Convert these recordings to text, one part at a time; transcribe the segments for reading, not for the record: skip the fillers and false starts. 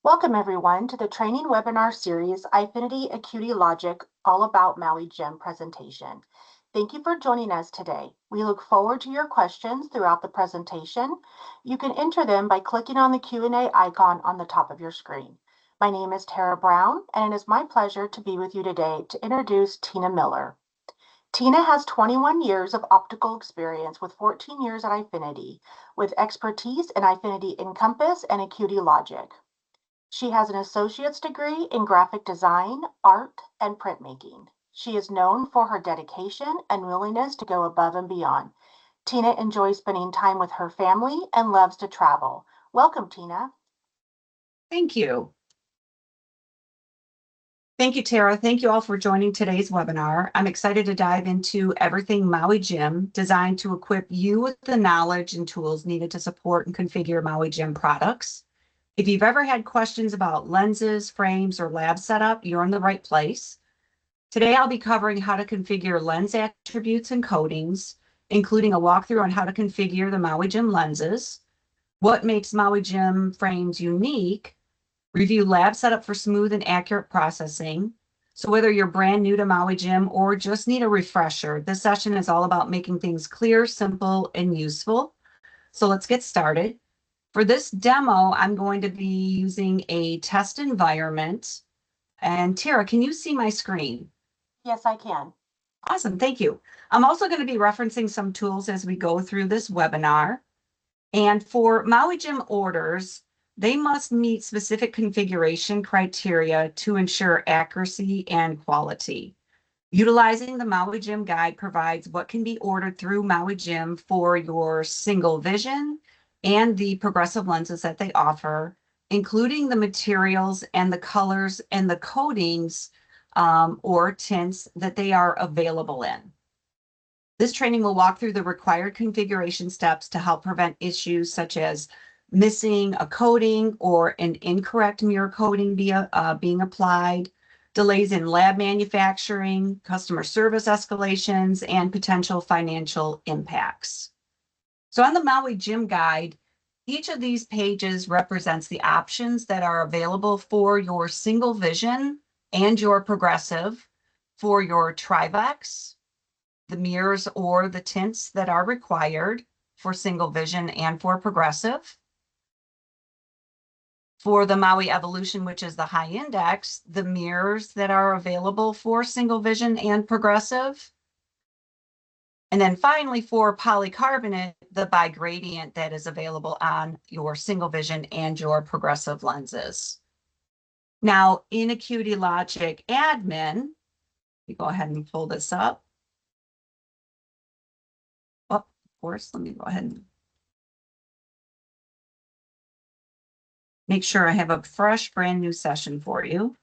Welcome everyone to the training webinar series, AcuityLogic, all about Maui Gym presentation. Thank you for joining us today. We look forward to your questions throughout the presentation. You can enter them by clicking on the Q&A icon on the top of your screen. My name is Tara Brown, and it is my pleasure to be with you today to introduce Tina Miller. Tina has 21 years of optical experience with 14 years at Eyefinity, with expertise in Eyefinity Encompass and AcuityLogic. She has an associate's degree in graphic design, art, and printmaking. She is known for her dedication and willingness to go above and beyond. Tina enjoys spending time with her family and loves to travel. Welcome, Tina. Thank you. Thank you, Tara. Thank you all for joining today's webinar. I'm excited to dive into everything Maui Gym, designed to equip you with the knowledge and tools needed to support and configure Maui Gym products. If you've ever had questions about lenses, frames, or lab setup, you're in the right place. Today, I'll be covering how to configure lens attributes and coatings, including a walkthrough on how to configure the Maui Gym lenses, what makes Maui Gym frames unique, review lab setup for smooth and accurate processing. So whether you're brand new to Maui Gym or just need a refresher, this session is all about making things clear, simple, and useful. So let's get started. For this demo, I'm going to be using a test environment. And Tara, can you see my screen? Yes, I can. Awesome, thank you. I'm also going to be referencing some tools as we go through this webinar. And for Maui Gym orders, they must meet specific configuration criteria to ensure accuracy and quality. Utilizing the Maui Gym guide provides what can be ordered through Maui Gym for your single vision and the progressive lenses that they offer, including the materials and the colors and the coatings or tints that they are available in. This training will walk through the required configuration steps to help prevent issues such as missing a coating or an incorrect mirror coating being applied, delays in lab manufacturing, customer service escalations, and potential financial impacts. So on the Maui Gym guide, each of these pages represents the options that are available for your single vision and your progressive, for your Trivex, the mirrors or the tints that are required for single vision and for progressive. For the Maui Evolution, which is the high index, the mirrors that are available for single vision and progressive. And then finally, for polycarbonate, the bi-gradient that is available on your single vision and your progressive lenses. Now, in AcuityLogic Admin, we go ahead and pull this up. Oh, of course, let me go ahead and make sure I have a fresh, brand new session for you.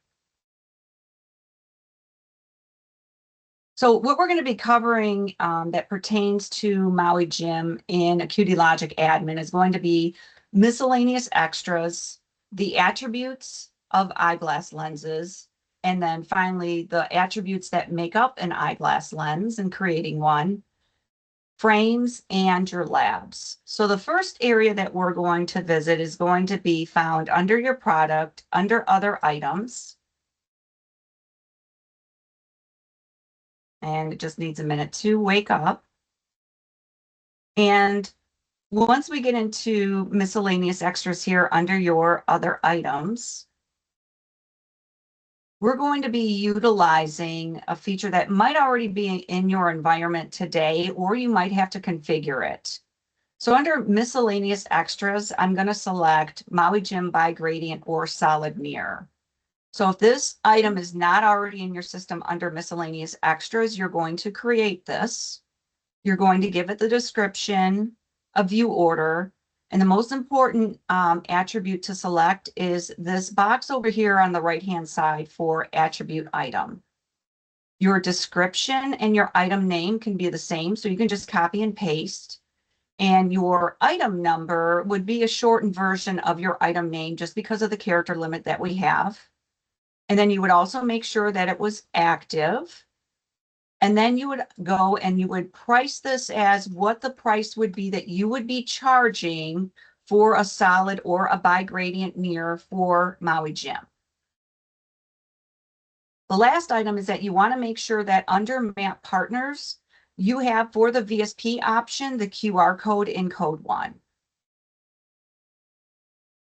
So what we're going to be covering that pertains to Maui Gym in AcuityLogic Admin is going to be miscellaneous extras, the attributes of eyeglass lenses, and then finally the attributes that make up an eyeglass lens and creating one, frames, and your labs. So the first area that we're going to visit is going to be found under your product, under other items. And it just needs a minute to wake up. And once we get into miscellaneous extras here under your other items, we're going to be utilizing a feature that might already be in your environment today, or you might have to configure it. So under miscellaneous extras, I'm going to select Maui Gym bi-gradient or solid mirror. So if this item is not already in your system under miscellaneous extras, you're going to create this. You're going to give it the description, a view order, and the most important attribute to select is this box over here on the right-hand side for attribute item. Your description and your item name can be the same, so you can just copy and paste. And your item number would be a shortened version of your item name just because of the character limit that we have. And then you would also make sure that it was active. And then you would go and you would price this as what the price would be that you would be charging for a solid or a bi-gradient mirror for Maui Jim. The last item is that you want to make sure that under Map Partners, you have for the VSP option, the QR code in code 1.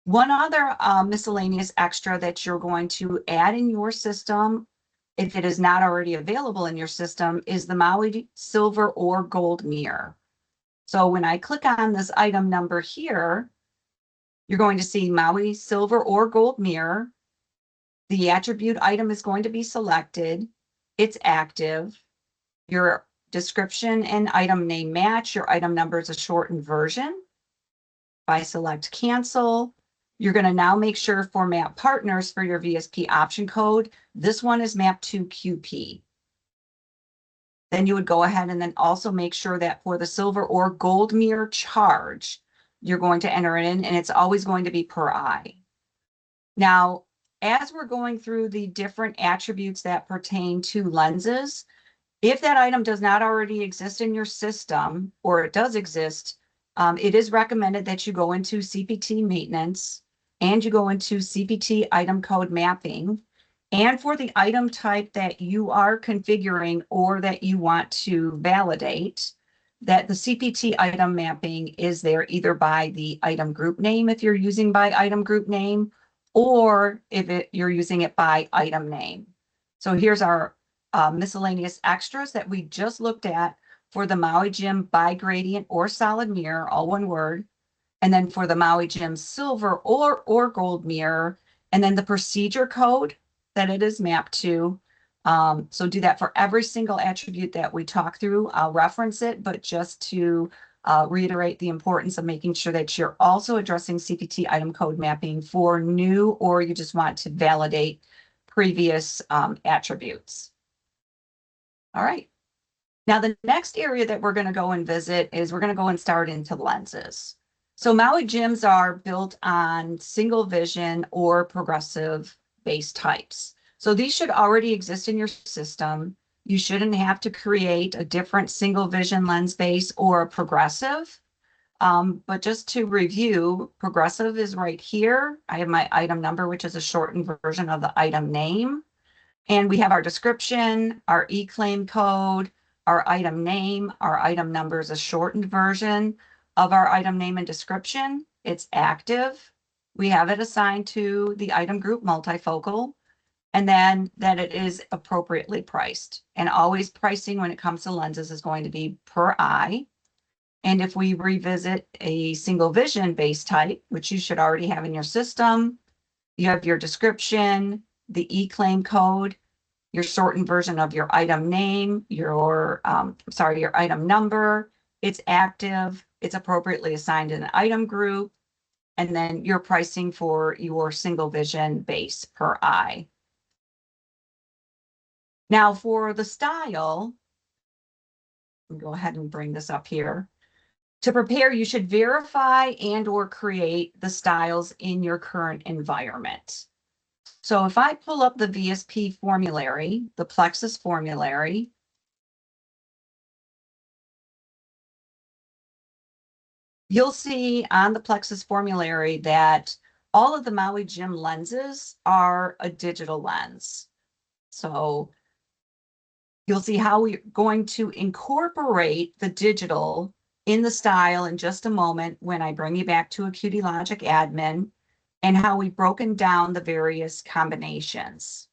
One other miscellaneous extra that you're going to add in your system, if it is not already available in your system, is the Maui Silver or Gold Mirror. So when I click on this item number here, you're going to see Maui Silver or Gold Mirror. The attribute item is going to be selected. It's active. Your description and item name match. Your item number is a shortened version. If I select cancel, you're going to now make sure for Map Partners for your VSP option code, this one is mapped to QP. Then you would go ahead and then also make sure that for the silver or gold mirror charge, you're going to enter it in, and it's always going to be per eye. Now, as we're going through the different attributes that pertain to lenses, if that item does not already exist in your system, or it does exist, it is recommended that you go into CPT maintenance and you go into CPT item code mapping. And for the item type that you are configuring or that you want to validate, that the CPT item mapping is there either by the item group name if you're using by item group name, or if you're using it by item name. So here's our miscellaneous extras that we just looked at for the Maui Jim bi-gradient or solid mirror, all one word. And then for the Maui Jim silver or gold mirror, and then the procedure code that it is mapped to. So do that for every single attribute that we talk through. I'll reference it, but just to reiterate the importance of making sure that you're also addressing CPT item code mapping for new, or you just want to validate previous attributes. All right. Now, the next area that we're going to go and visit is we're going to go and start into lenses. So Maui Jims are built on single vision or progressive base types. So these should already exist in your system. You shouldn't have to create a different single vision lens base or a progressive. But just to review, progressive is right here. I have my item number, which is a shortened version of the item name. And we have our description, our e-claim code, our item name. Our item number is a shortened version of our item name and description. It's active. We have it assigned to the item group multifocal, and then that it is appropriately priced. And always pricing when it comes to lenses is going to be per eye. And if we revisit a single vision base type, which you should already have in your system, you have your description, the e-claim code, your shortened version of your item name, your item number. It's active, it's appropriately assigned in an item group, and then your pricing for your single vision base per eye. Now for the style, I'll go ahead and bring this up here. To prepare, you should verify and or create the styles in your current environment. So if I pull up the VSP formulary, the Plexus formulary, you'll see on the Plexus formulary that all of the Maui Jim lenses are a digital lens. So you'll see how we're going to incorporate the digital in the style in just a moment when I bring you back to AcuityLogic admin and how we've broken down the various combinations.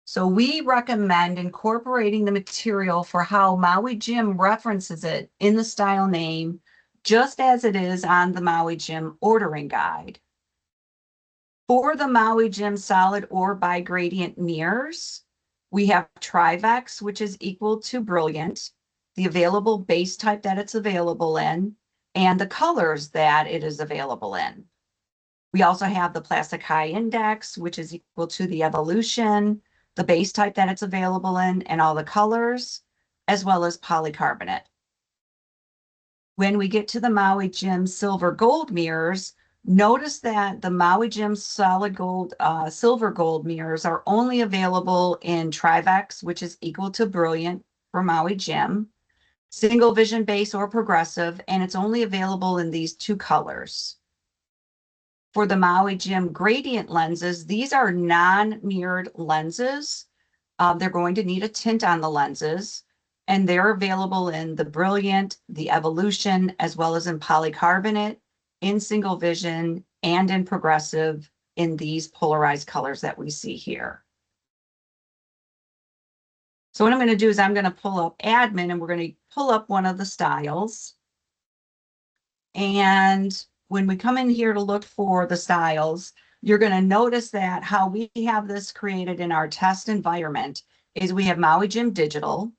So we recommend incorporating the material for how Maui Jim references it in the style name, just as it is on the Maui Jim ordering guide. For the Maui Jim solid or bi-gradient mirrors, we have Trivex, which is equal to brilliant, the available base type that it's available in, and the colors that it is available in. We also have the plastic high index, which is equal to the evolution, the base type that it's available in, and all the colors, as well as polycarbonate. When we get to the Maui Jim silver gold mirrors, notice that the Maui Jim solid gold, silver gold mirrors are only available in Trivex, which is equal to brilliant for Maui Jim, single vision base or progressive, and it's only available in these two colors. For the Maui Jim gradient lenses, these are non-mirrored lenses. They're going to need a tint on the lenses, and they're available in the Brilliant, the Evolution, as well as in polycarbonate, in single vision, and in progressive in these polarized colors that we see here. So what I'm going to do is I'm going to pull up admin, and we're going to pull up one of the styles. And when we come in here to look for the styles, you're going to notice that how we have this created in our test environment is we have Maui Jim Digital.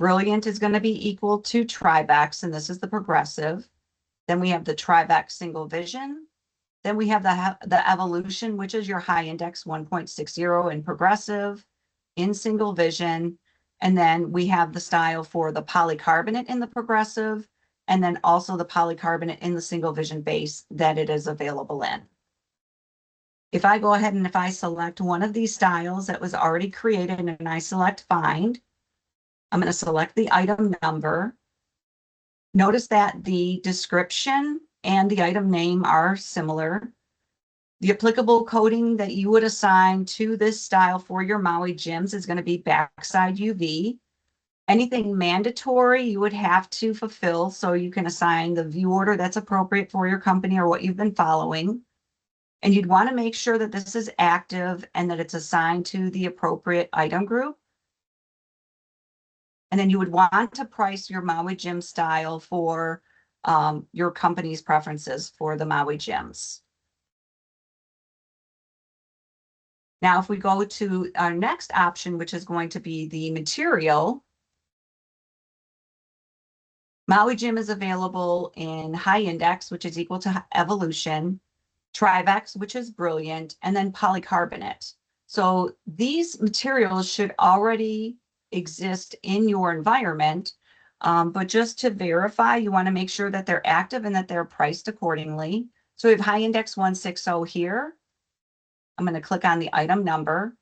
Brilliant is going to be equal to Trivex, and this is the progressive. Then we have the Trivex Single Vision. Then we have the Evolution, which is your high index 1.60 in progressive, in single vision. And then we have the style for the polycarbonate in the progressive, and then also the polycarbonate in the single vision base that it is available in. If I go ahead and if I select one of these styles that was already created and I select find, I'm going to select the item number. Notice that the description and the item name are similar. The applicable coding that you would assign to this style for your Maui Jims is going to be backside UV. Anything mandatory you would have to fulfill, so you can assign the view order that's appropriate for your company or what you've been following. And you'd want to make sure that this is active and that it's assigned to the appropriate item group. And then you would want to price your Maui Jim style for your company's preferences for the Maui Jims. Now, if we go to our next option, which is going to be the material, Maui Jim is available in high index, which is equal to Evolution, Trivex, which is Brilliant, and then polycarbonate. So these materials should already exist in your environment, but just to verify, you want to make sure that they're active and that they're priced accordingly. So we have high index 160 here. I'm going to click on the item number.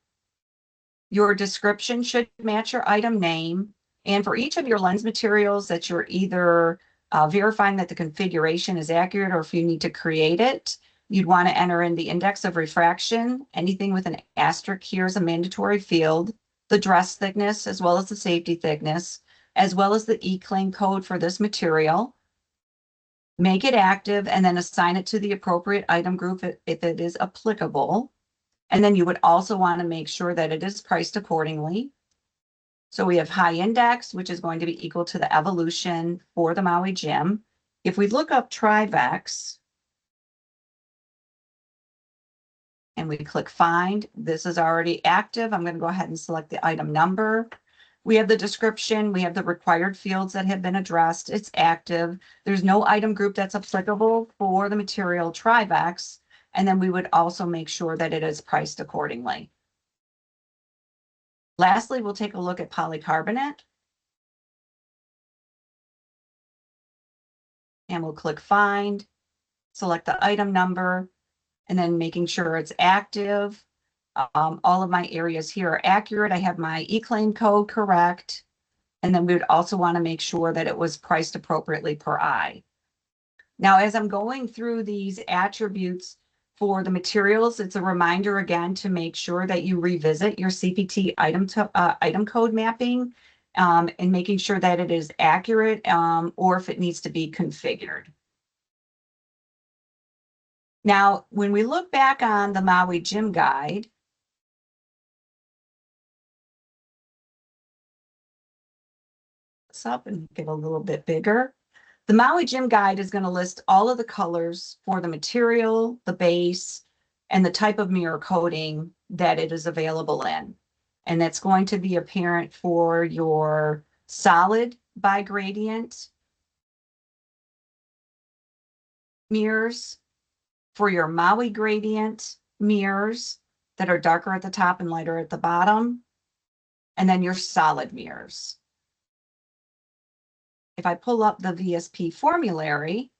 Your description should match your item name. And for each of your lens materials that you're either verifying that the configuration is accurate or if you need to create it, you'd want to enter in the index of refraction. Anything with an asterisk here is a mandatory field, the dress thickness, as well as the safety thickness, as well as the E-claim code for this material. Make it active and then assign it to the appropriate item group if it is applicable. And then you would also want to make sure that it is priced accordingly. So we have high index, which is going to be equal to the Evolution for the Maui Jim. If we look up Trivex and we click find, this is already active. I'm going to go ahead and select the item number. We have the description. We have the required fields that have been addressed. It's active. There's no item group that's applicable for the material Trivex. And then we would also make sure that it is priced accordingly. Lastly, we'll take a look at polycarbonate. And we'll click find, select the item number, and then making sure it's active. All of my areas here are accurate. I have my E-claim code correct. And then we would also want to make sure that it was priced appropriately per eye. Now, as I'm going through these attributes for the materials, it's a reminder again to make sure that you revisit your CPT item code mapping and making sure that it is accurate or if it needs to be configured. Now, when we look back on the Maui Jim Guide, this up and get a little bit bigger. The Maui Jim Guide is going to list all of the colors for the material, the base, and the type of mirror coating that it is available in. And that's going to be apparent for your solid by gradient mirrors, for your Maui gradient mirrors that are darker at the top and lighter at the bottom, and then your solid mirrors. If I pull up the VSP formulary,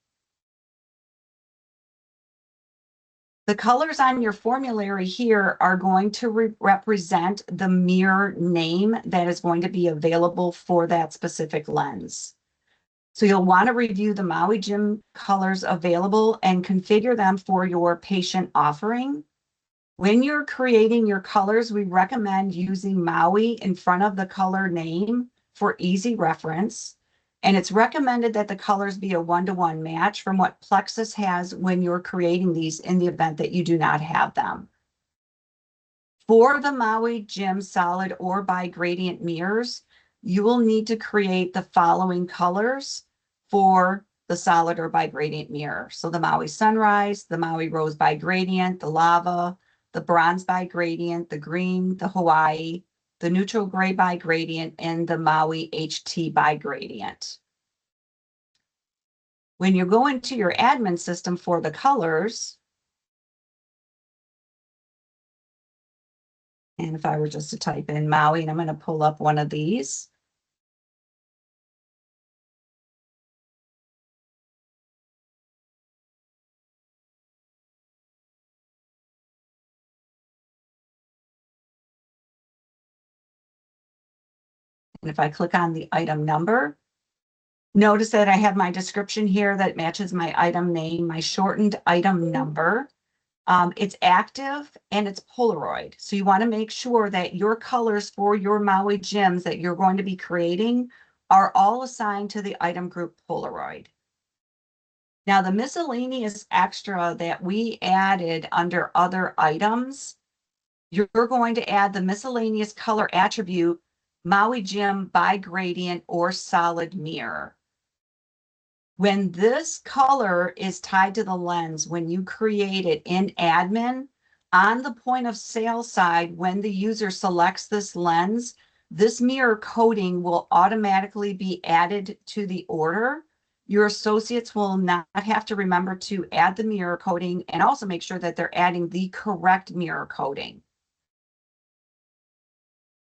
the colors on your formulary here are going to represent the mirror name that is going to be available for that specific lens. So you'll want to review the Maui Jim colors available and configure them for your patient offering. When you're creating your colors, we recommend using Maui in front of the color name for easy reference. And it's recommended that the colors be a one-to-one match from what Plexus has when you're creating these in the event that you do not have them. For the Maui Jim solid or by gradient mirrors, you will need to create the following colors for the solid or by gradient mirror. So the Maui Sunrise, the Maui Rose by gradient, the lava, the bronze by gradient, the green, the Hawaii, the neutral gray by gradient, and the Maui HT by gradient. When you go into your admin system for the colors, and if I were just to type in Maui, and I'm going to pull up one of these. And if I click on the item number, notice that I have my description here that matches my item name, my shortened item number. It's active and it's Polaroid. So you want to make sure that your colors for your Maui Jims that you're going to be creating are all assigned to the item group Polaroid. Now the miscellaneous extra that we added under other items, you're going to add the miscellaneous color attribute Maui Jim by gradient or solid mirror. When this color is tied to the lens, when you create it in admin, on the point of sale side, when the user selects this lens, this mirror coding will automatically be added to the order. Your associates will not have to remember to add the mirror coding and also make sure that they're adding the correct mirror coding.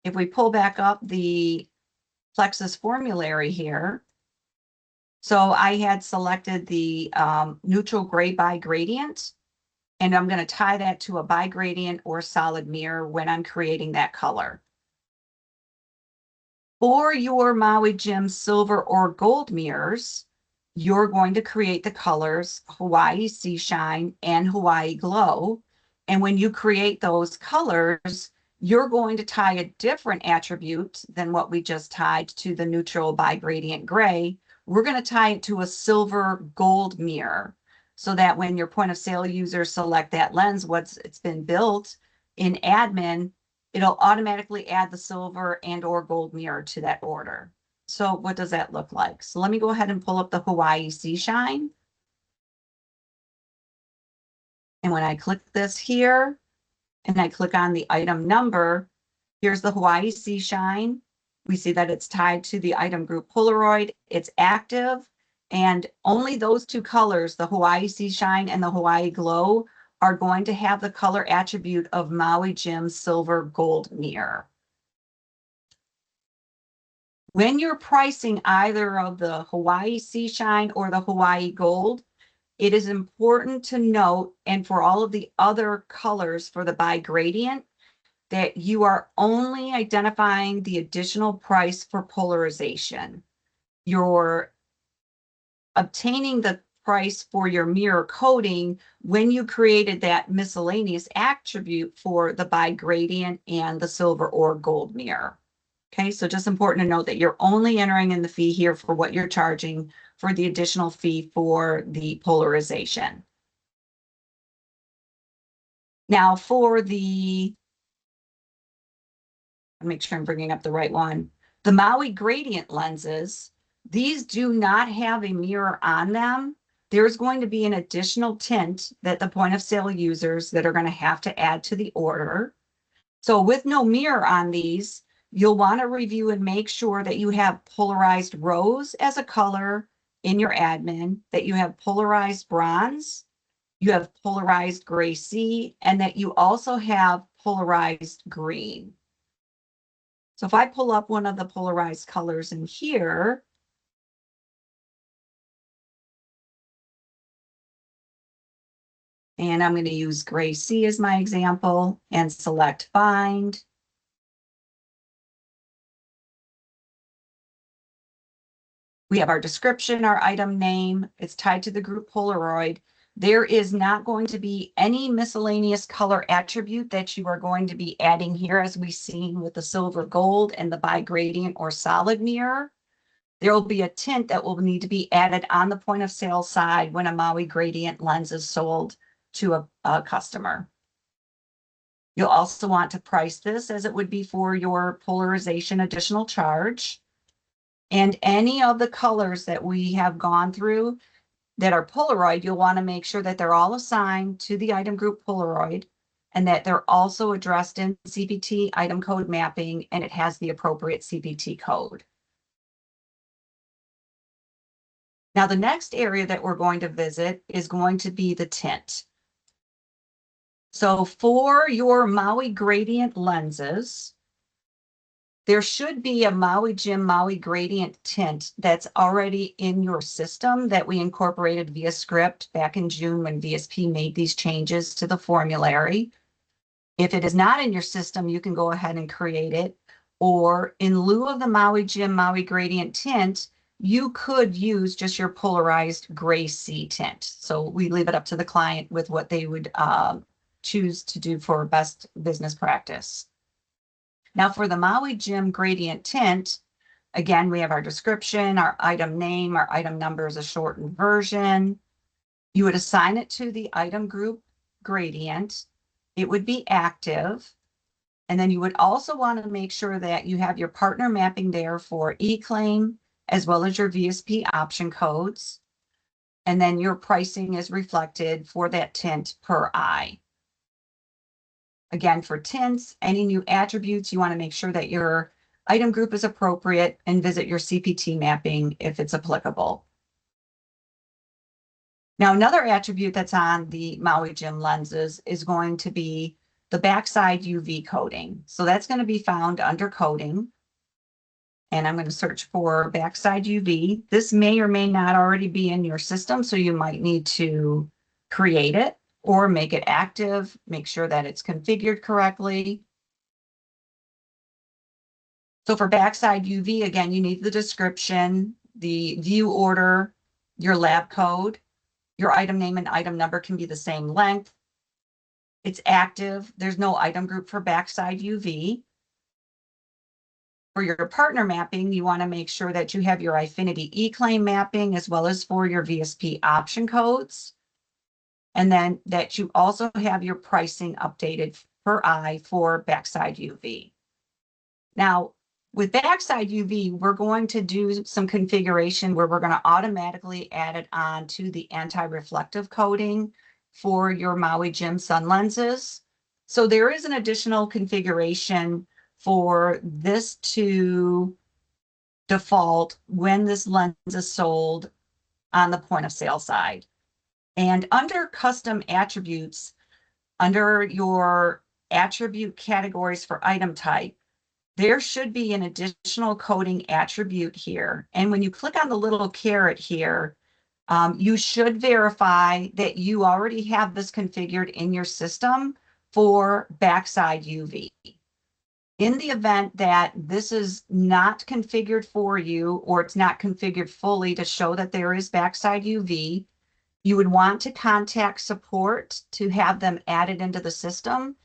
If we pull back up the Plexus formulary here, so I had selected the neutral gray by gradient, and I'm going to tie that to a by gradient or solid mirror when I'm creating that color. For your Maui Jim silver or gold mirrors, you're going to create the colors Hawaii Sea Shine and Hawaii Glow. And when you create those colors, you're going to tie a different attribute than what we just tied to the neutral by gradient gray. We're going to tie it to a silver gold mirror so that when your point of sale users select that lens, it's been built in admin, it'll automatically add the silver and or gold mirror to that order. So what does that look like? So let me go ahead and pull up the Hawaii Sea Shine. And when I click this here and I click on the item number, here's the Hawaii Sea Shine. We see that it's tied to the item group Polaroid. It's active, and only those two colors, the Hawaii Sea Shine and the Hawaii Glow, are going to have the color attribute of Maui Jim Silver Gold Mirror. When you're pricing either of the Hawaii Sea Shine or the Hawaii Gold, it is important to note, and for all of the other colors for the by gradient, that you are only identifying the additional price for polarization. You're obtaining the price for your mirror coding when you created that miscellaneous attribute for the by gradient and the silver or gold mirror. Okay, so just important to note that you're only entering in the fee here for what you're charging for the additional fee for the polarization. Now for the, make sure I'm bringing up the right one, the Maui gradient lenses, these do not have a mirror on them. There's going to be an additional tint that the point of sale users that are going to have to add to the order. So with no mirror on these, you'll want to review and make sure that you have polarized rose as a color in your admin, that you have polarized bronze, you have polarized gray sea, and that you also have polarized green. So if I pull up one of the polarized colors in here, and I'm going to use gray sea as my example and select bind. We have our description, our item name. It's tied to the group Polaroid. There is not going to be any miscellaneous color attribute that you are going to be adding here, as we've seen with the silver gold and the bi-gradient or solid mirror. There will be a tint that will need to be added on the point of sale side when a Maui gradient lens is sold to a customer. You'll also want to price this as it would be for your polarization additional charge. And any of the colors that we have gone through that are Polaroid, you'll want to make sure that they're all assigned to the item group Polaroid and that they're also addressed in CPT item code mapping and it has the appropriate CPT code. Now, the next area that we're going to visit is going to be the tint. So for your Maui gradient lenses, there should be a Maui Jim Maui gradient tint that's already in your system that we incorporated via script back in June when VSP made these changes to the formulary. If it is not in your system, you can go ahead and create it. Or in lieu of the Maui Jim Maui gradient tint, you could use just your polarized gray sea tint. So we leave it up to the client with what they would choose to do for best business practice. Now for the Maui Jim gradient tint, again, we have our description, our item name, our item number is a shortened version. You would assign it to the item group gradient. It would be active. And then you would also want to make sure that you have your partner mapping there for e-claim, as well as your VSP option codes. And then your pricing is reflected for that tint per eye. Again, for tints, any new attributes, you want to make sure that your item group is appropriate and visit your CPT mapping if it's applicable. Now, another attribute that's on the Maui Jim lenses is going to be the backside UV coating. So that's going to be found under coding. And I'm going to search for backside UV. This may or may not already be in your system, so you might need to create it or make it active, make sure that it's configured correctly. So for backside UV, again, you need the description, the view order, your lab code, your item name and item number can be the same length. It's active. There's no item group for backside UV. For your partner mapping, you want to make sure that you have your Eyefinity e-claim mapping as well as for your VSP option codes. And then that you also have your pricing updated per eye for backside UV. Now, with backside UV, we're going to do some configuration where we're going to automatically add it on to the anti-reflective coating for your Maui Jim sun lenses. So there is an additional configuration for this to default when this lens is sold on the point of sale side. And under custom attributes, under your attribute categories for item type, there should be an additional coding attribute here. And when you click on the little caret here, you should verify that you already have this configured in your system for backside UV. In the event that this is not configured for you or it's not configured fully to show that there is backside UV, you would want to contact support to have them added into the system.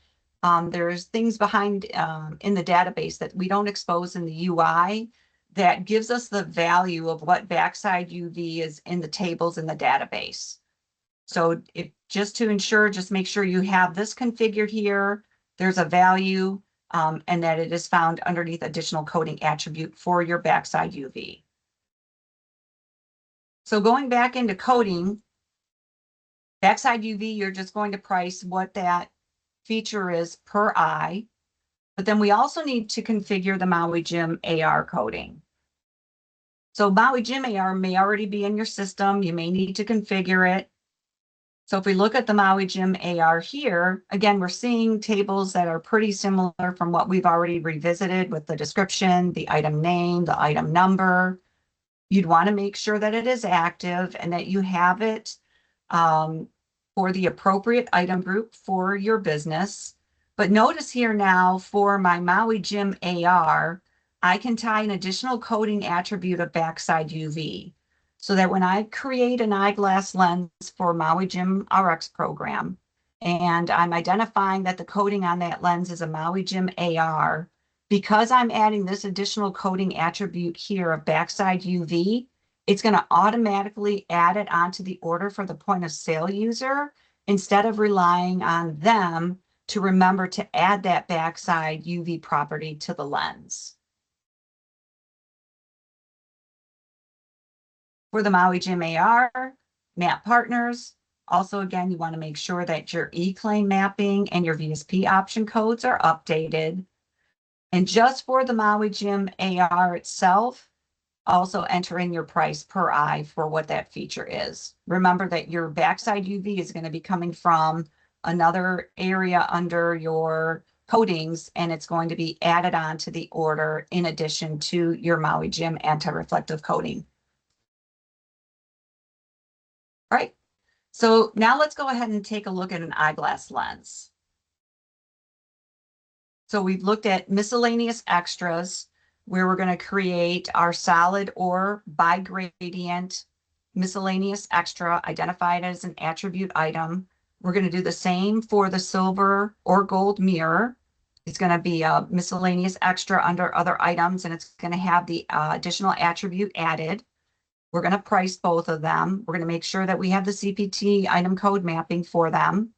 There's things behind in the database that we don't expose in the UI that gives us the value of what backside UV is in the tables in the database. So just to ensure, just make sure you have this configured here. There's a value and that it is found underneath additional coding attribute for your backside UV. So going back into coding, backside UV, you're just going to price what that feature is per eye, but then we also need to configure the Maui Jim AR coding. So Maui Jim AR may already be in your system. You may need to configure it. So if we look at the Maui Jim AR here, again, we're seeing tables that are pretty similar from what we've already revisited with the description, the item name, the item number. You'd want to make sure that it is active and that you have it for the appropriate item group for your business. But notice here now for my Maui Jim AR, I can tie an additional coating attribute of backside UV so that when I create an eyeglass lens for Maui Gym RX program, and I'm identifying that the coating on that lens is a Maui Gym AR, because I'm adding this additional coating attribute here of backside UV, it's going to automatically add it onto the order for the point of sale user instead of relying on them to remember to add that backside UV property to the lens. For the Maui Gym AR, map partners, also again, you want to make sure that your E-claim mapping and your VSP option codes are updated. And just for the Maui Gym AR itself, also enter in your price per eye for what that feature is. Remember that your backside UV is going to be coming from another area under your coatings, and it's going to be added on to the order in addition to your Maui Gym anti-reflective coating. All right, so now let's go ahead and take a look at an eyeglass lens. So we've looked at miscellaneous extras where we're going to create our solid or bi-gradient miscellaneous extra identified as an attribute item. We're going to do the same for the silver or gold mirror. It's going to be a miscellaneous extra under other items, and it's going to have the additional attribute added. We're going to price both of them. We're going to make sure that we have the CPT item code mapping for them.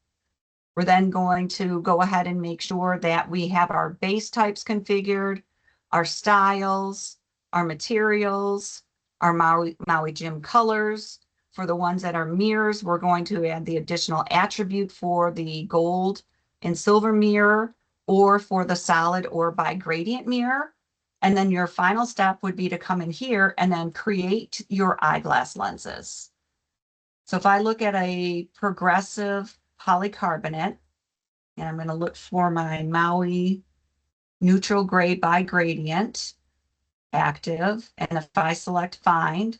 We're then going to go ahead and make sure that we have our base types configured, our styles, our materials, our Maui Gym colors. For the ones that are mirrors, we're going to add the additional attribute for the gold and silver mirror, or for the solid or bi-gradient mirror. And then your final step would be to come in here and then create your eyeglass lenses. So if I look at a progressive polycarbonate, and I'm going to look for my Maui neutral gray bi-gradient active, and if I select find,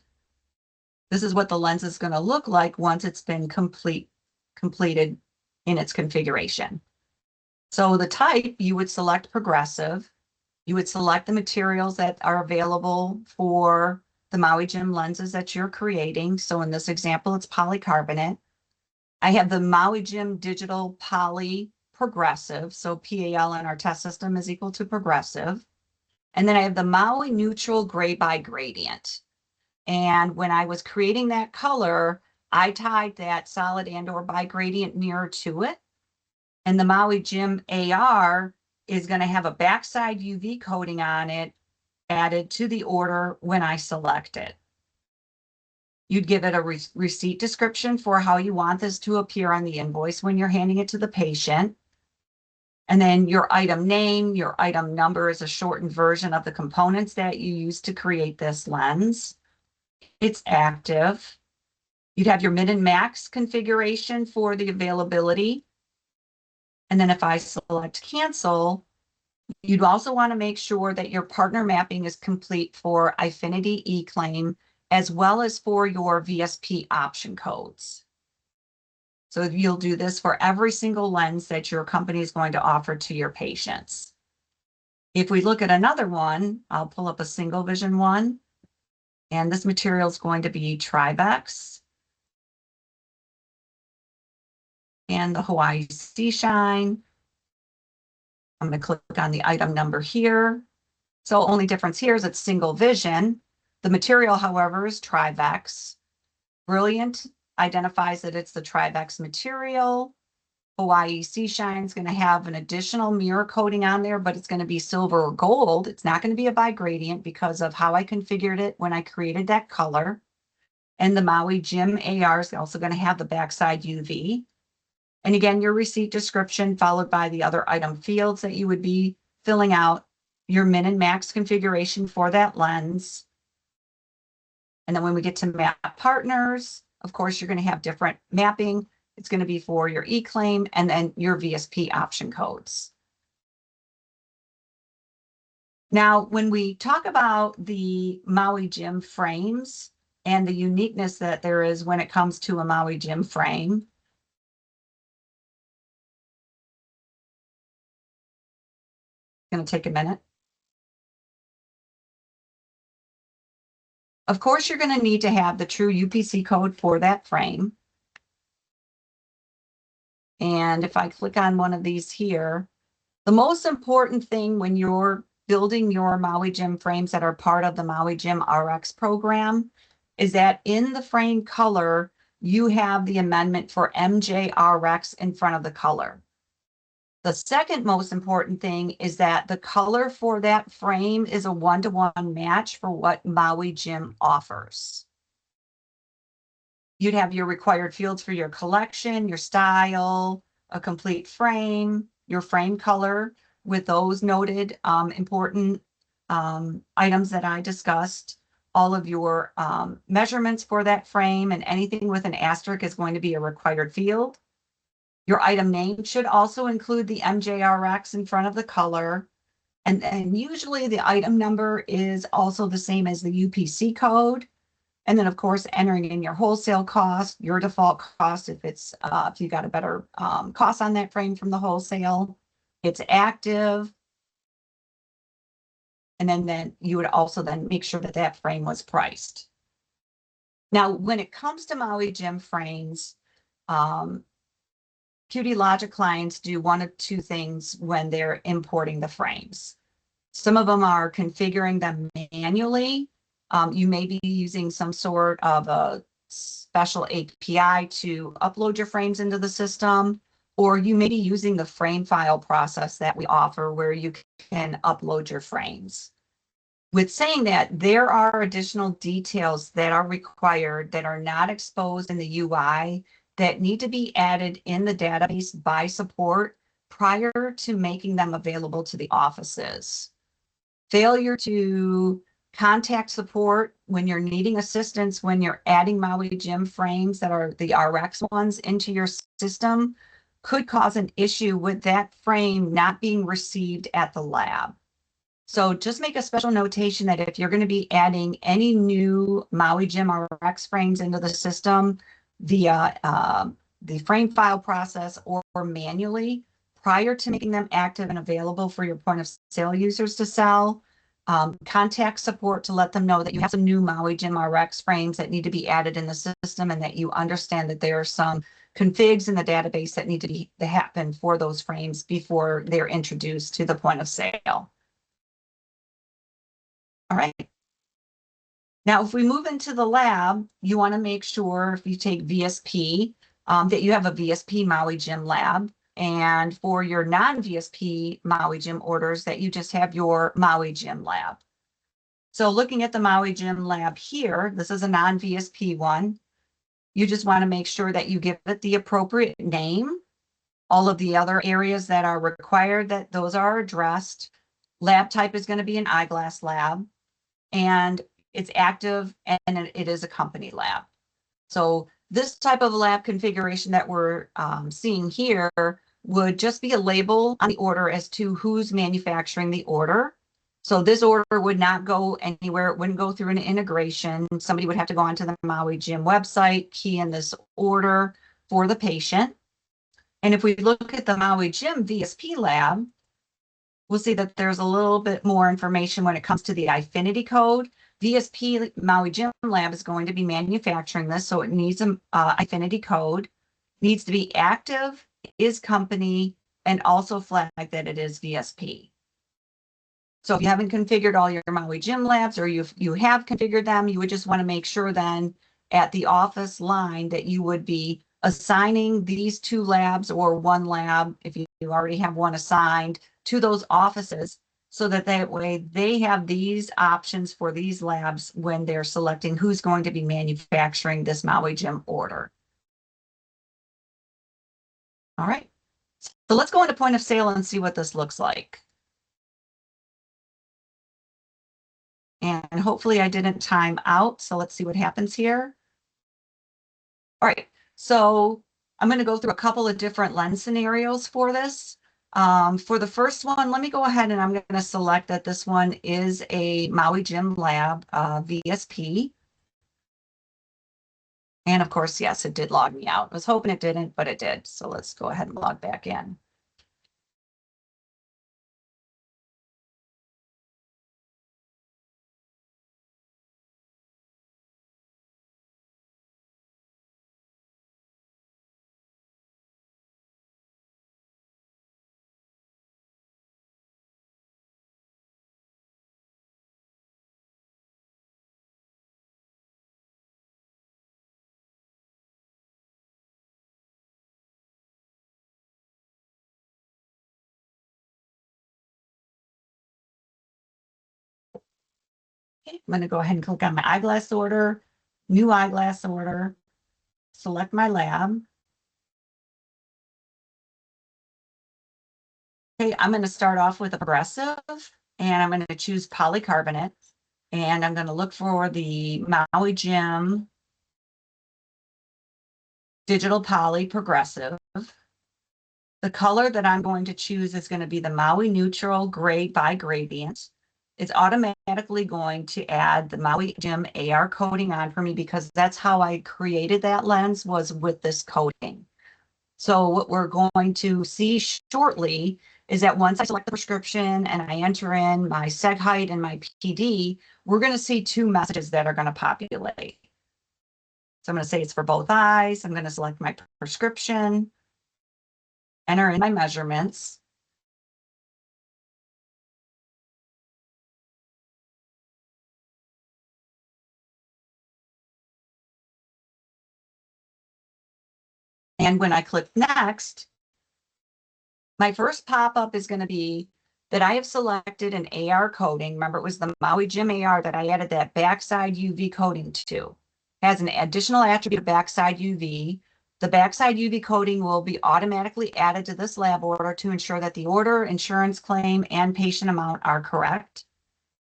this is what the lens is going to look like once it's been completed in its configuration. So the type, you would select progressive. You would select the materials that are available for the Maui Gym lenses that you're creating. So in this example, it's polycarbonate. I have the Maui Gym digital poly progressive. So PAL in our test system is equal to progressive. And then I have the Maui neutral gray by gradient. And when I was creating that color, I tied that solid and or by gradient mirror to it. And the Maui Gym AR is going to have a backside UV coating on it added to the order when I select it. You'd give it a receipt description for how you want this to appear on the invoice when you're handing it to the patient. And then your item name, your item number is a shortened version of the components that you use to create this lens. It's active. You'd have your min and max configuration for the availability. And then if I select cancel, you'd also want to make sure that your partner mapping is complete for Eyefinity E-claim, as well as for your VSP option codes. So you'll do this for every single lens that your company is going to offer to your patients. If we look at another one, I'll pull up a single vision one, and this material is going to be Trivex and the Hawaii Sea Shine. I'm going to click on the item number here. So only difference here is it's single vision. The material, however, is Trivex. Brilliant identifies that it's the Trivex material. Hawaii Sea Shine is going to have an additional mirror coating on there, but it's going to be silver or gold. It's not going to be a bi-gradient because of how I configured it when I created that color. And the Maui Gym AR is also going to have the backside UV. And again, your receipt description followed by the other item fields that you would be filling out, your min and max configuration for that lens. And then when we get to map partners, of course, you're going to have different mapping. It's going to be for your E-claim and then your VSP option codes. Now, when we talk about the Maui Gym frames and the uniqueness that there is when it comes to a Maui Gym frame, going to take a minute. Of course, you're going to need to have the true UPC code for that frame. And if I click on one of these here, the most important thing when you're building your Maui Gym frames that are part of the Maui Gym RX program is that in the frame color, you have the amendment for MJRX in front of the color. The second most important thing is that the color for that frame is a one-to-one match for what Maui Gym offers. You'd have your required fields for your collection, your style, a complete frame, your frame color with those noted important items that I discussed, all of your measurements for that frame, and anything with an asterisk is going to be a required field. Your item name should also include the MJRX in front of the color. And then usually the item number is also the same as the UPC code. And then, of course, entering in your wholesale cost, your default cost, if you got a better cost on that frame from the wholesale, it's active. And then you would also then make sure that that frame was priced. Now, when it comes to Maui Gym frames, AcuityLogic clients do one of two things when they're importing the frames. Some of them are configuring them manually. You may be using some sort of a special API to upload your frames into the system, or you may be using the frame file process that we offer where you can upload your frames. With saying that, there are additional details that are required that are not exposed in the UI that need to be added in the database by support prior to making them available to the offices. Failure to contact support when you're needing assistance, when you're adding Maui Gym frames that are the RX ones into your system, could cause an issue with that frame not being received at the lab. So just make a special notation that if you're going to be adding any new Maui Gym RX frames into the system via the frame file process or manually, prior to making them active and available for your point of sale users to sell, contact support to let them know that you have some new Maui Gym RX frames that need to be added in the system and that you understand that there are some configs in the database that need to happen for those frames before they're introduced to the point of sale. All right. Now, if we move into the lab, you want to make sure if you take VSP, that you have a VSP Maui Gym lab. And for your non-VSP Maui Gym orders, that you just have your Maui Gym lab. So looking at the Maui Gym lab here, this is a non-VSP one. You just want to make sure that you give it the appropriate name. All of the other areas that are required, that those are addressed. Lab type is going to be an eyeglass lab. And it's active and it is a company lab. So this type of lab configuration that we're seeing here would just be a label on the order as to who's manufacturing the order. So this order would not go anywhere. It wouldn't go through an integration. Somebody would have to go onto the Maui Gym website, key in this order for the patient. And if we look at the Maui Gym VSP lab, we'll see that there's a little bit more information when it comes to the Eyefinity code. VSP Maui Gym Lab is going to be manufacturing this, so it needs an Eyefinity code, needs to be active, is company, and also flag that it is VSP. So if you haven't configured all your Maui Gym labs, or you have configured them, you would just want to make sure then at the office line that you would be assigning these two labs or one lab, if you already have one assigned, to those offices, so that way they have these options for these labs when they're selecting who's going to be manufacturing this Maui Gym order. All right, so let's go into point of sale and see what this looks like. And hopefully I didn't time out, so let's see what happens here. All right, so I'm going to go through a couple of different lens scenarios for this. For the first one, let me go ahead and I'm going to select that this one is a Maui Gym Lab VSP. And of course, yes, it did log me out. I was hoping it didn't, but it did. So let's go ahead and log back in. Okay, I'm going to go ahead and click on my eyeglass order, new eyeglass order, select my lab. Okay, I'm going to start off with a progressive, and I'm going to choose polycarbonate, and I'm going to look for the Maui Jim Digital Poly Progressive. The color that I'm going to choose is going to be the Maui Neutral Gray by Gradient. It's automatically going to add the Maui Jim AR coating on for me because that's how I created that lens, was with this coating. So what we're going to see shortly is that once I select the prescription and I enter in my seg height and my PD, we're going to see two messages that are going to populate. So I'm going to say it's for both eyes. I'm going to select my prescription, enter in my measurements. And when I click next, my first pop-up is going to be that I have selected an AR coating. Remember, it was the Maui Jim AR that I added that backside UV coating to. It has an additional attribute of backside UV. The backside UV coating will be automatically added to this lab order to ensure that the order, insurance claim, and patient amount are correct.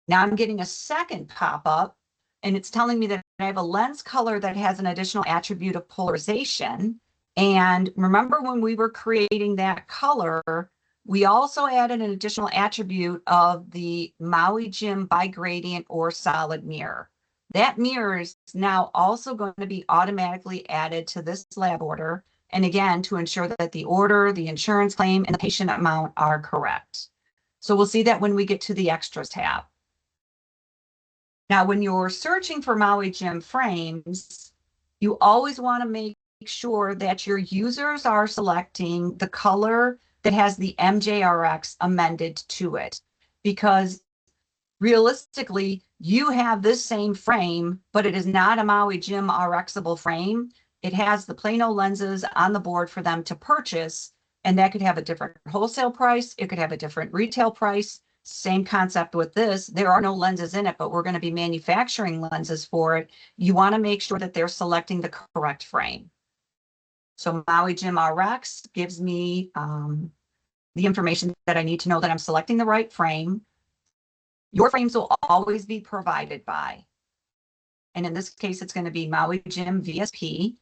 Now I'm getting a second pop-up, and it's telling me that I have a lens color that has an additional attribute of polarization. And remember when we were creating that color, we also added an additional attribute of the Maui Jim Bi-Gradient or Solid Mirror. That mirror is now also going to be automatically added to this lab order. And again, to ensure that the order, the insurance claim, and the patient amount are correct. So we'll see that when we get to the extras tab. Now, when you're searching for Maui Jim frames, you always want to make sure that your users are selecting the color that has the MJRX amended to it, because realistically, you have this same frame, but it is not a Maui Jim RXable frame. It has the Plano lenses on the board for them to purchase, and that could have a different wholesale price. It could have a different retail price. Same concept with this. There are no lenses in it, but we're going to be manufacturing lenses for it. You want to make sure that they're selecting the correct frame. So Maui Jim RX gives me the information that I need to know that I'm selecting the right frame. Your frames will always be provided by, and in this case, it's going to be Maui Jim VSP.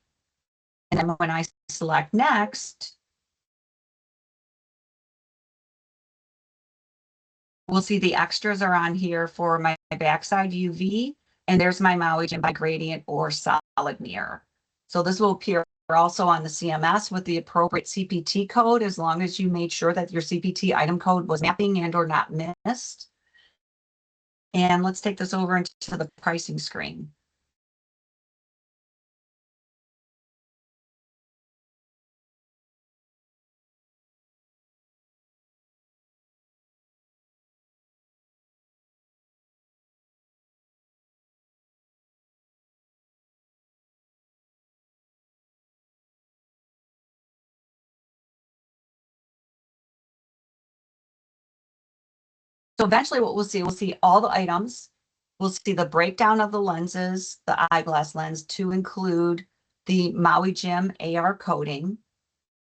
And then when I select next, we'll see the extras are on here for my backside UV, and there's my Maui Jim by Gradient or Solid Mirror. So this will appear also on the CMS with the appropriate CPT code, as long as you made sure that your CPT item code was mapping and or not missed. And let's take this over into the pricing screen. So eventually what we'll see all the items. We'll see the breakdown of the lenses, the eyeglass lens, to include the Maui Jim AR coating.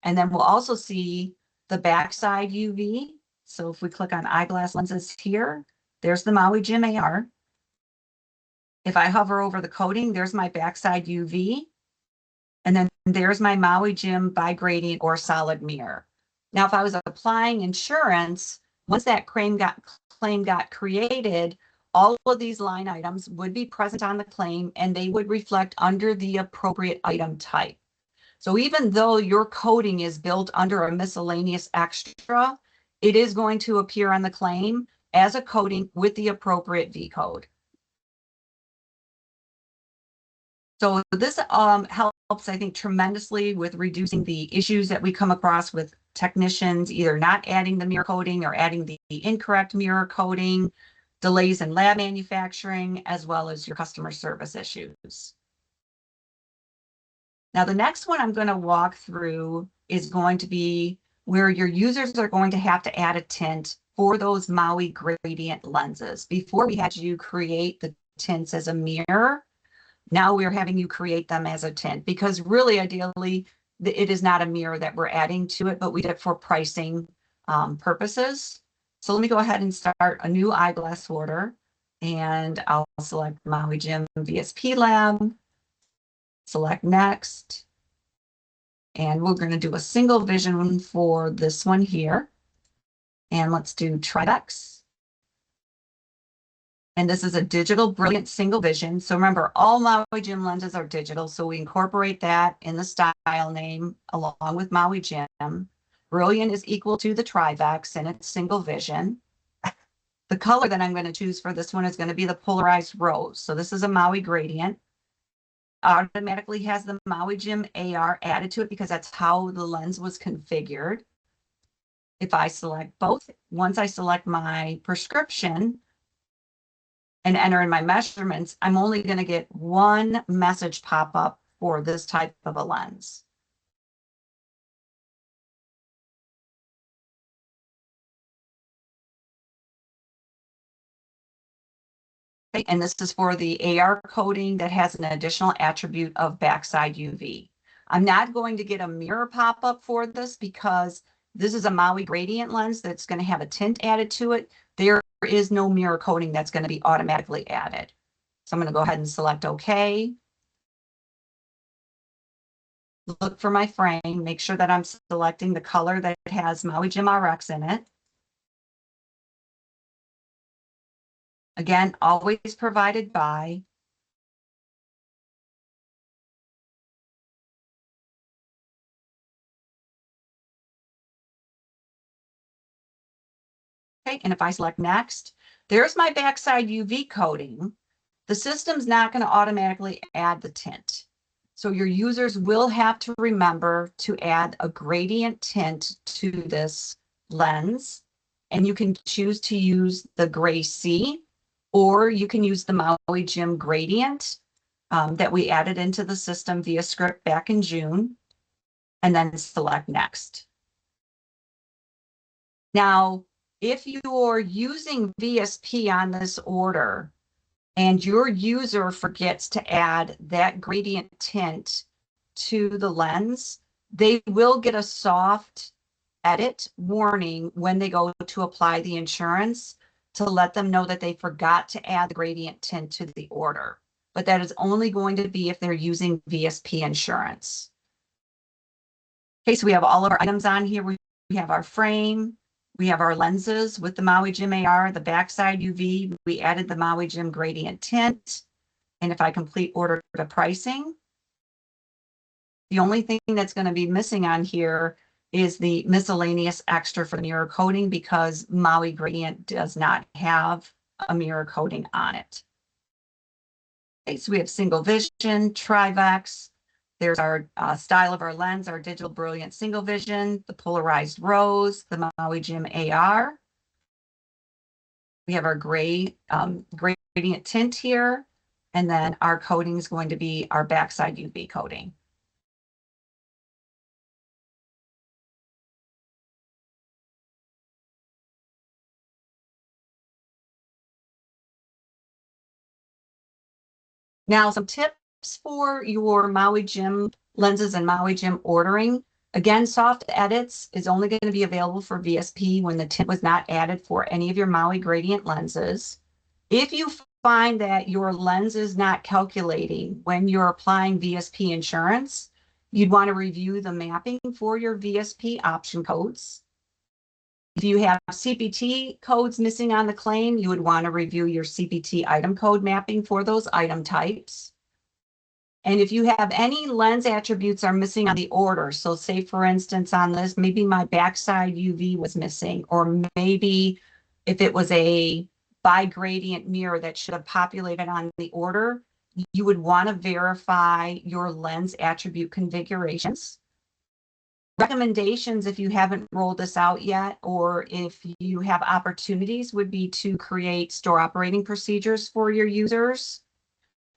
And then we'll also see the backside UV. So if we click on eyeglass lenses here, there's the Maui Jim AR. If I hover over the coating, there's my backside UV. And then there's my Maui Jim by Gradient or Solid Mirror. Now, if I was applying insurance, once that claim got created, all of these line items would be present on the claim and they would reflect under the appropriate item type. So even though your coding is built under a miscellaneous extra, it is going to appear on the claim as a coding with the appropriate V code. So this helps, I think, tremendously with reducing the issues that we come across with technicians either not adding the mirror coding or adding the incorrect mirror coding, delays in lab manufacturing, as well as your customer service issues. Now, the next one I'm going to walk through is going to be where your users are going to have to add a tint for those Maui gradient lenses. Before we had you create the tints as a mirror. Now we're having you create them as a tint because really ideally it is not a mirror that we're adding to it, but we did it for pricing purposes. So let me go ahead and start a new eyeglass order and I'll select Maui Jim VSP Lab, select next, and we're going to do a single vision for this one here. And let's do Trivex. And this is a digital brilliant single vision. So remember, all Maui Jim lenses are digital. So we incorporate that in the style name along with Maui Jim. Brilliant is equal to the Trivex and it's single vision. The color that I'm going to choose for this one is going to be the polarized rose. So this is a Maui gradient. Automatically has the Maui Jim AR added to it because that's how the lens was configured. If I select both, once I select my prescription, and enter in my measurements, I'm only going to get one message pop up for this type of a lens. Okay, and this is for the AR coating that has an additional attribute of backside UV. I'm not going to get a mirror pop up for this because this is a Maui gradient lens that's going to have a tint added to it. There is no mirror coating that's going to be automatically added. So I'm going to go ahead and select OK. Look for my frame, make sure that I'm selecting the color that has Maui Jim RX in it. Again, always provided by. Okay, and if I select next, there's my backside UV coating. The system's not going to automatically add the tint. So your users will have to remember to add a gradient tint to this lens. And you can choose to use the gray C, or you can use the Maui Jim gradient that we added into the system via script back in June, and then select next. Now, if you're using VSP on this order and your user forgets to add that gradient tint to the lens, they will get a soft edit warning when they go to apply the insurance to let them know that they forgot to add the gradient tint to the order. But that is only going to be if they're using VSP insurance. Okay, so we have all of our items on here. We have our frame, we have our lenses with the Maui Jim AR, the backside UV, we added the Maui Jim gradient tint. And if I complete order to pricing, the only thing that's going to be missing on here is the miscellaneous extra for the mirror coating because Maui gradient does not have a mirror coating on it. Okay, so we have single vision, Trivex. There's our style of our lens, our digital brilliant single vision, the polarized rose, the Maui Jim AR. We have our gray gradient tint here, and then our coating is going to be our backside UV coating. Now, some tips for your Maui Jim lenses and Maui Jim ordering. Again, soft edits is only going to be available for VSP when the tint was not added for any of your Maui gradient lenses. If you find that your lens is not calculating when you're applying VSP insurance, you'd want to review the mapping for your VSP option codes. If you have CPT codes missing on the claim, you would want to review your CPT item code mapping for those item types. And if you have any lens attributes are missing on the order, so say for instance on this, maybe my backside UV was missing, or maybe if it was a bi-gradient mirror that should have populated on the order, you would want to verify your lens attribute configurations. Recommendations, if you haven't rolled this out yet, or if you have opportunities, would be to create store operating procedures for your users.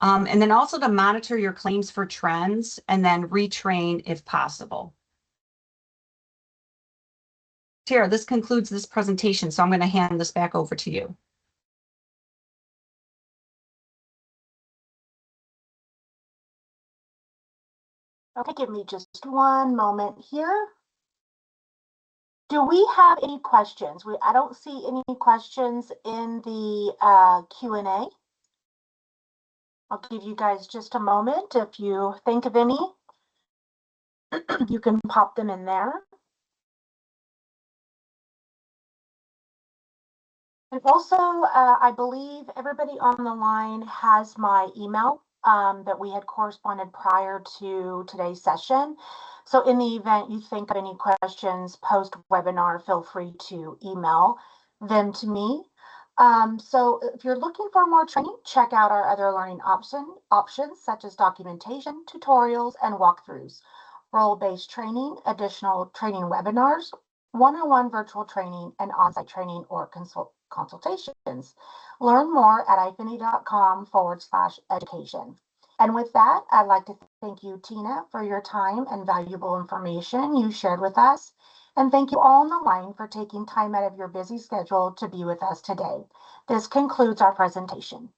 And then also to monitor your claims for trends and then retrain if possible. Tara, this concludes this presentation, so I'm going to hand this back over to you. Okay, give me just one moment here. Do we have any questions? I don't see any questions in the Q&A. I'll give you guys just a moment. If you think of any, you can pop them in there. And also, I believe everybody on the line has my email that we had corresponded prior to today's session. So in the event you think of any questions post-webinar, feel free to email them to me. So if you're looking for more training, check out our other learning options such as documentation, tutorials, and walkthroughs, role-based training, additional training webinars, one-on-one virtual training, and on-site training or consultations. Learn more at AcuityLogic.com/education. And with that, I'd like to thank you, Tina, for your time and valuable information you shared with us. And thank you all on the line for taking time out of your busy schedule to be with us today. This concludes our presentation.